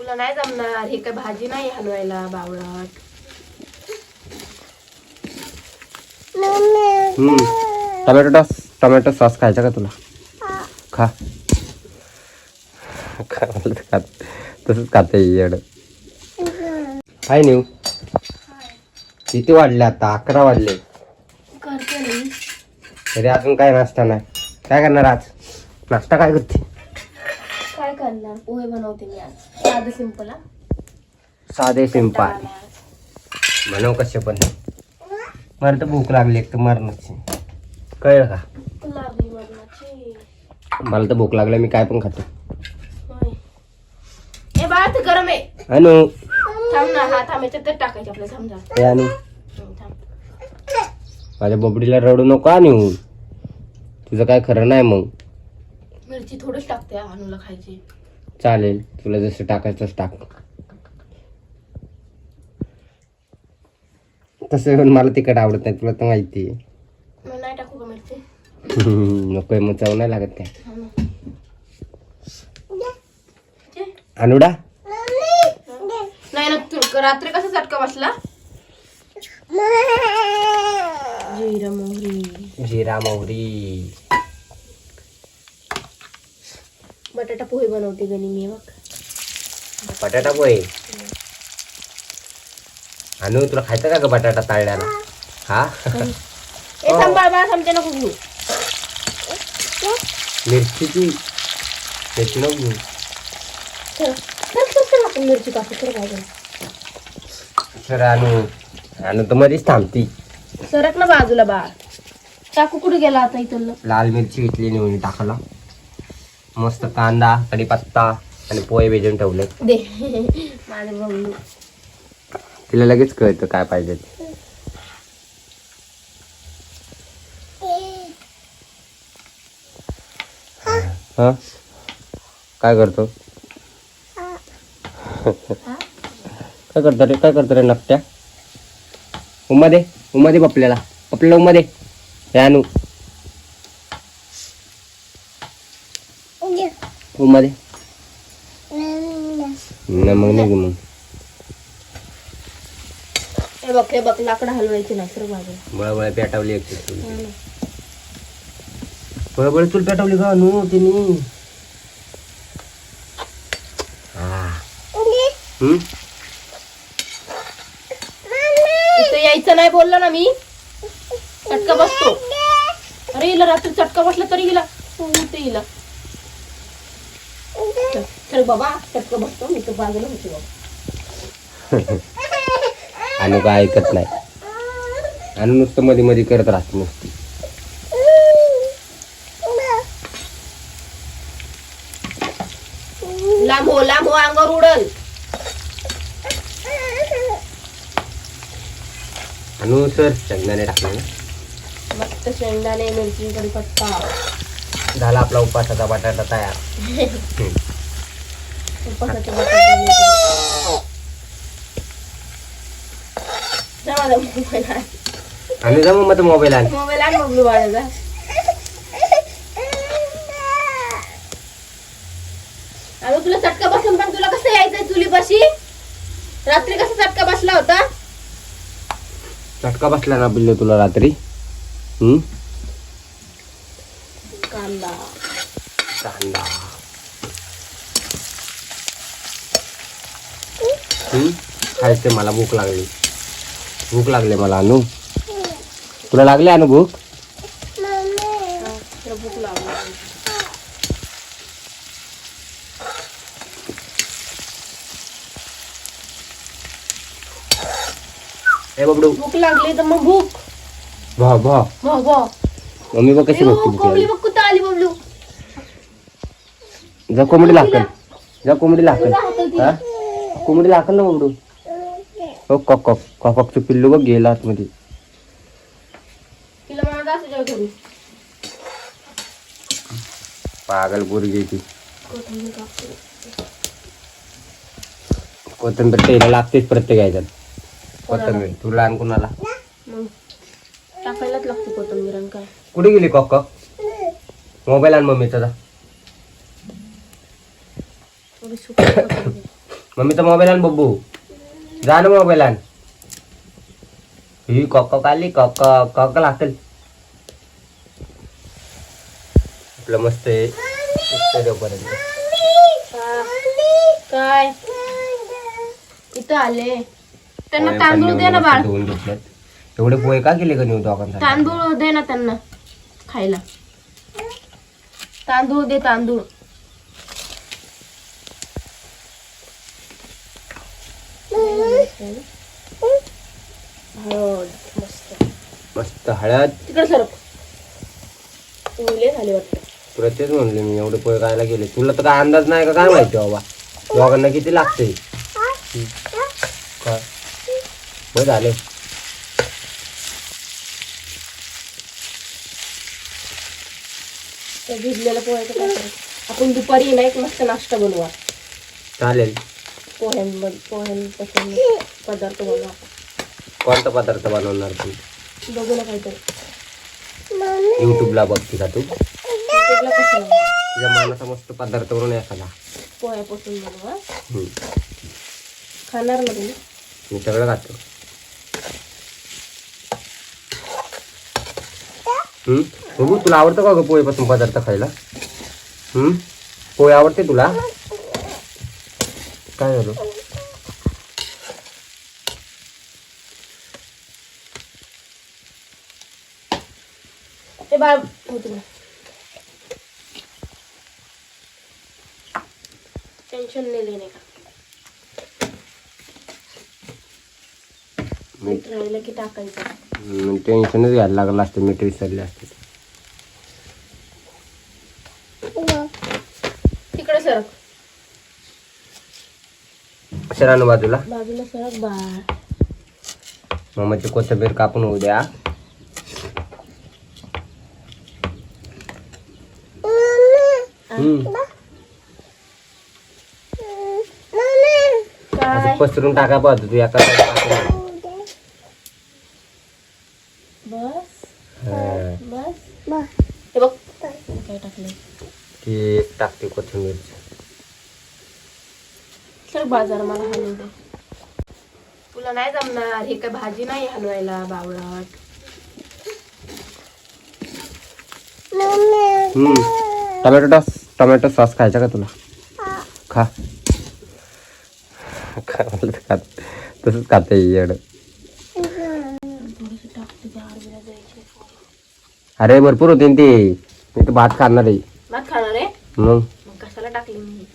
तुला नाही जमणार, हे काय भाजी नाही हलवायला बावळट. टोमॅटो सॉस खायचा का तुला? खा तसंच खाते येड. हाय न्यू किती वाढले आता? 11 वाढले. करते मी. तरी अजून काय नाश्ता नाही. काय करणार आज? नाश्ता काय करते? काय करणार? पोहे बनवते मी आज. साधं सिंपल. साधे सिंपल बनव कसे पण. मला तर भूक लागली एक तर मरणाची. कळलं का? लागली मरणाची. मला तर भूक लागली, मी काय पण खातो. ए बाळा ते गरम आहे. अनु थांब ना, हा थांब, याच्यात तर टाकायचे आपल्या. समजा हे अनु थांब. माझ्या बबडीला रडू नको आणू. तुझं काय खरं नाही मग. मिरची थोडीच टाकते अनुला खायची. चालेल, तुला जसं टाकायचं तसं टाक. तसं पण मला तिखट आवडत नाही, तुला तर माहिती आहे. मग नाही टाकू का मिरची? नको मग चव नाही लागत काय. हा ना. अनुडा नाही ना, तू रात्री कसा चटका बसला? जिरा मोहरी बटाटा पोहे बनवते गणी मी बघ. बटाटा पोहे. अनु तुला खायचं का ग बटाटा तळल्याला? हा ए थांब बाळा, थांबते नको घेऊ. मिरची नको घेऊ. आपण मिरची कापू तर काय करू? सर अनु तर मध्येच थांबती. सरक ना बाजूला बाळ. टाकू कुठे गेला आता इथं? लाल मिरची घेतली नेऊन टाकला. मस्त कांदा कढीपत्ता आणि पोहे भिजून ठेवले. दे माझे बघू. तिला लगेच कळतं काय पाहिजे ते. हा काय करतो? काय करतो रे नकट्या? उम्मा दे पपल्याला उम्मा दे. हे आणू उम्मा दे ना मग निघू मग. हे बघ लाकडं हलवायची ना सर बाजूला. बळबळ पेटवली एक बळबळ चूल पेटवली का नू तिने? इथं यायचं नाही बोललं ना मी. चटका बसतो. अरे हिला रात्री चटका बसला तरी हिला हिला चल बाबा चटका बसतो. मी तर बाजूला होते बाबा. आणि काय ऐकत नाही. आणि नुसतं मध्ये मध्ये करत राहते नुसती. लांब हो अंगावर उडल. अनु सर शेंगदाणे टाकले ना. मस्त शेंगदाणे मिरची कढीपत्ता. झाला आपला उपासाचा बटाटा तयार. उपासाचे बटाटे. आणि जा मग मोबाईल आण. मोबाईल आण बबलू बाळाचा. अगं तुला चटका बसून पण तुला कसं यायचंय चुलीपाशी? रात्री कसा चटका बसला होता? चटका बसला ना बिल्लो तुला रात्री. कांदा खायचं. मला भूक लागली मला. अनु तुला लागली अनु भूक? भूक लागली. ए बबडू भूक लागली तर मग भूक. भा मम्मी बघ कशी बघते भूक कोंबडी लागली. बघ कुठं आली बबलू. जा कोंबडी लाकल. कोंबडी लाकल ना बबडू. हो कॉकचं पिल्लू बघ गेला आतमध्ये. तिला मला असं जेव करू. पागल पोरगी ती. कोथिंबीर कापते. कोथिंबीर तेला लागतेच प्रत्येक ह्याच्यात. कोथिंबीर तुला आणि कुणाला? मग टाकायलाच लागते कोथिंबीर. आणि काय कुठे गेली कॉक? मोबाईल आण मम्मीचा. थोडी सुकी कोथिंबीर. मम्मीचा मोबाईल आण बब्बू. जा ना मोबाईल आण. ही कॉक आली कॉक कॉक लागेल. आपलं मस्त आहे देवपर्यंत. काय इथं आले त्यांना तांदूळ दे ना बाळ. धुवून घेतल्यात. एवढे पोहे का केले का नेऊ दोघांसाठी? तांदूळ दे ना त्यांना खायला. तांदूळ दे तांदूळ. हळद मस्त मस्त हळद. तिकडे सरक. उरले झाले वाटतं. तुला तेच म्हणले मी एवढे पोहे खायला गेले. तुला तर काय अंदाज नाही का काय माहिती बाबा दोघांना किती लागते. बरं झाले. भिजलेल्या पोह्याचं काय करायचं? आपण दुपारी ना एक मस्त नाश्ता बनवा. चालेल. पोह्यांपासून पदार्थ बनवा. कोणता पदार्थ बनवणार तू? बघू ना काहीतरी. युट्यूबला बघते का तू? युट्यूबला कसं बनवा? तुझ्या मनाचा मस्त पदार्थ करून एखादा. पोह्यापासून बनवा. खाणार ना तुम्ही? मी सगळं खातो. बघू तुला आवडतं का ग पोहेपासून पदार्थ खायला? पोहे आवडते तुला? काय झालं? ते बाळ होती टेन्शन नाही लेने का. मीठ राहिलं की टाकायचं. टेन्शनच घ्यायला लागलं असतं मीठ विसरले असते. तिकडे सरक. शरानु बाजूला. बाजूला सरक बाळ. मम्माची कोथिंबीर कापून होऊ द्या. काय पसरून टाका पाहतो तू एका बस बस. हे बघ काय टाकलं. ती टाकते कोथिंबीर. सर बाजार मला हलवू दे. तुला नाही जमणार. हे काय भाजी नाही हलवायला बावळट. टोमॅटो सॉस खायचा का तुला? खा. तसंच खाते येड. अरे भरपूर होते ते. मी तर भात खाणार आहे. भात खाणार आहे मग कशाला टाकले मी?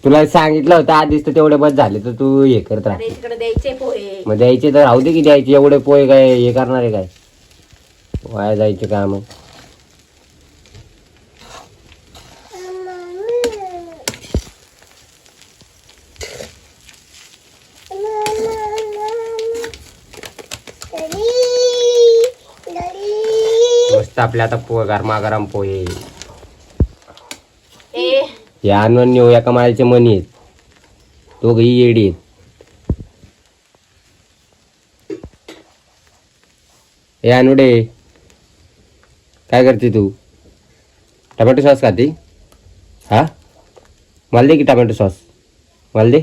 तुला सांगितलं होतं आधीच तर तेवढे बस झाले तर तू हे करत राह. अरे तिकडे द्यायचे पोहे. मग द्यायचे तर राहू दे की द्यायचे. एवढे पोहे काय हे करणार आहे काय? वाया जायचे का मग? मस्त आपले आता पोहे गरमागरम पोहे. हे आणून नेऊ एका माळ्याचे मणी आहेत. तो घी येडी आहेत. हे अनुडे काय करते तू? टोमॅटो सॉस खाते? हा मला दे की टोमॅटो सॉस. मला दे.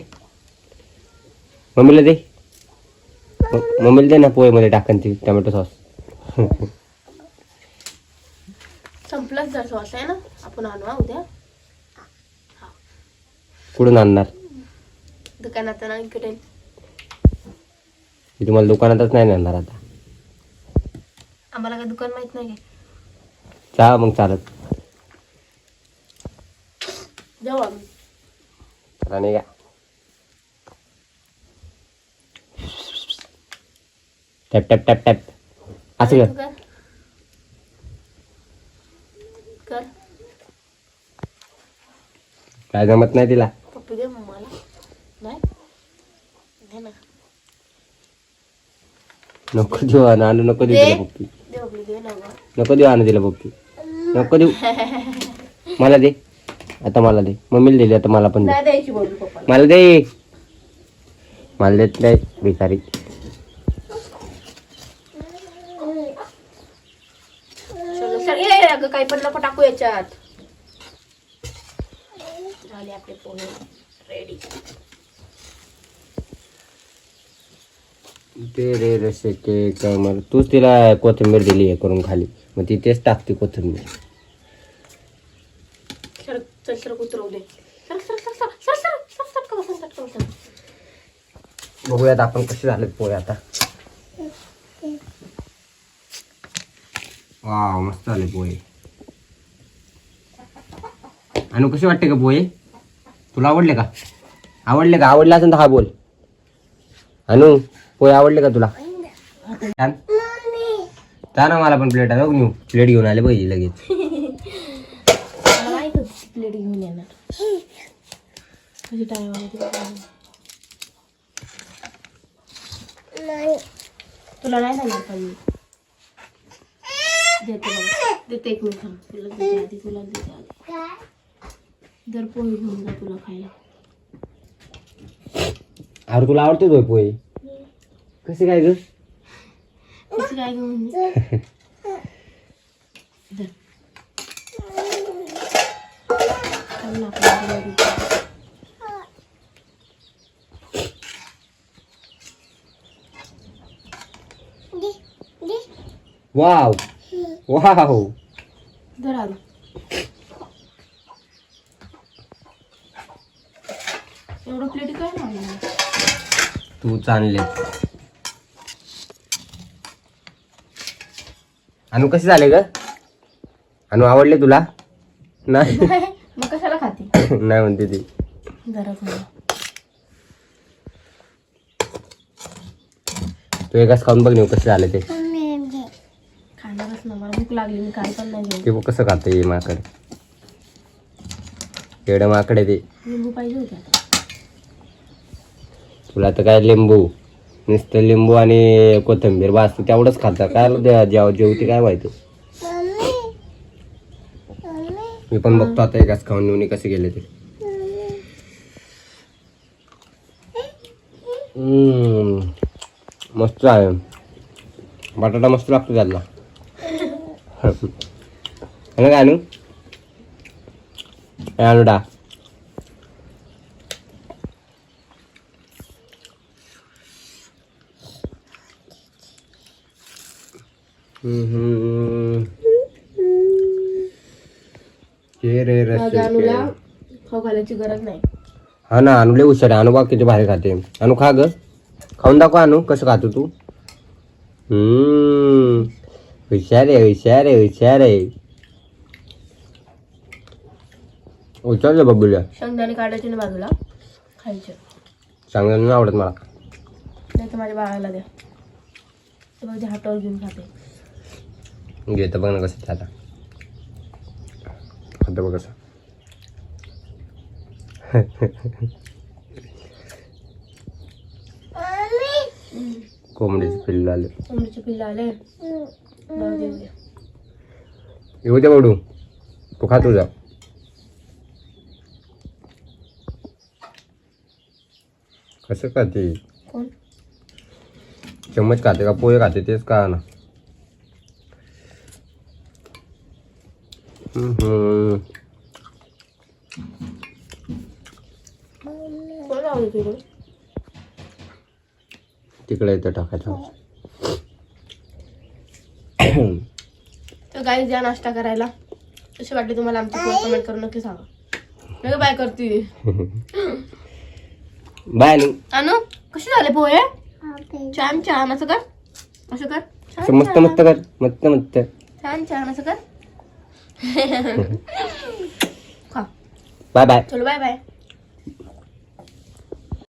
मम्मीला दे. मम्मीला दे ना पोहेमध्ये टाकन ती टोमॅटो सॉस. संपलाच जर सॉस आहे ना. आपण आणू उद्या. कुठून आणणार? दुकानात ना इकडे. मी तुम्हाला दुकानातच नाही नेणार आता. आम्हाला काय दुकान माहित नाही. चहा मग चालत जाऊ आम्ही. चला नाही का? टॅप टॅप टॅप टॅप असं कर. कर. काय जमत नाही तिला. पप्पी दे मला. नाही दे ना. नको देऊ आणू. नको देऊ तिला पप्पी. दे पप्पी दे ना गं. नको देऊ आणू तिला पप्पी. नको देऊ. मला दे आता. मला दे. मम्मीला दिली आता. मला पण दे. नाही द्यायची बोलू पप्पा. मला दे. मला देत नाही भिकारी. अगं काही पण नको टाकू याच्यात. झाले आपले पोहे रेडी. ते रे रसे के कमर तूच तिला कोथिंबीर दिली आहे करून खाली मग ती तेच टाकते कोथिंबीर. सरक चल सरक उतरवू दे. सरक सरक सरक सरक सरक सरक सरक सरक बसून चटका बसून. बघूयात आपण कसे झालेत पोहे आता. वाव मस्त झाले पोहे. अनु कसे वाटते का पोहे? तुला आवडले का? आवडले का? आवडले असेल तर हा बोल. अनु पोहे आवडले का तुला? छान जा ना मला पण प्लेट आहे घेऊ. प्लेट घेऊन आले पाहिजे लगेच. मला माहित होती प्लेट घेऊन येणार. कशी टाइम तुला नाही सांगणार पण मी देते बघा. देते एक मिनिट थांब. तुला देते आधी तुला देते आधी. दर पोहे घेऊन जा तुला खायला. अरे तुला आवडते तो पोहे? कसे काय ग? कशी काय घेऊन दर खाऊ ना आपण. वाव वाव दर आलो. एवढं प्लेट काय नाही तू चांगले. अनु कसे झाले ग? अनु आवडले तुला? नाही मग कशाला खाते? नाही म्हणते ती. जरा तू एकच खाऊन बघ कसे झाले ते. खाणारच ना. मला भूक लागली. मी काय पण नाही घेऊ. ते बघ कसं खातं ये माकड. एवढं माकड आहे ते. लिंबू पाहिजे होते आता. तुला तर काय लिंबू नुसतं लिंबू आणि कोथिंबीर बस तू तेवढंच खातं. काय जेवती काय माहिती. मी पण बघतो आता एकाच खाऊन नेऊन कसे गेले ते. मस्त आहे. बटाटा मस्त लागतो त्याला. काय आणू आणूडा. अनुला खाऊ घालायची गरज नाही. हा ना अनुले हुशार आहे. अनु बघ किती भारी खाते. अनु खा ग. खाऊन दाखव अनु कसं खातो तू. हुशार आहे हुशार आहे हुशार आहे. हुशार बघूया. शेंगदाणे काढायचे ना बाजूला खायचे. चांगलं नाही आवडत मला. नाही तर माझ्या बाळाला द्या. तर मग हातावर घेऊन खाते. घेतं बघ ना कसं आता खातं बघ कसं. कोंबडीचे पिल्लू आले. कोंबडीचे पिल्लं आले. बरं देऊ द्या. येऊ दे बडू. तू खा तुझा. कसं खाते? कोण? चम्मच खाते का पोहे खाते तेच का ना. कोण लावलं तुझं? तिकडे येतं टाकायचं. तर गाईज या नाश्ता करायला. कशी वाटली तुम्हाला आमची कमेंट करून नक्की सांगा. नाही बाय करते. बाय अनु. अनु कशी झाले पोहे? छान छान. असं कर. असं कर. असं मस्त मस्त कर. मस्त मस्त छान छान. असं कर. खा. Bye bye. चलो बाय बाय.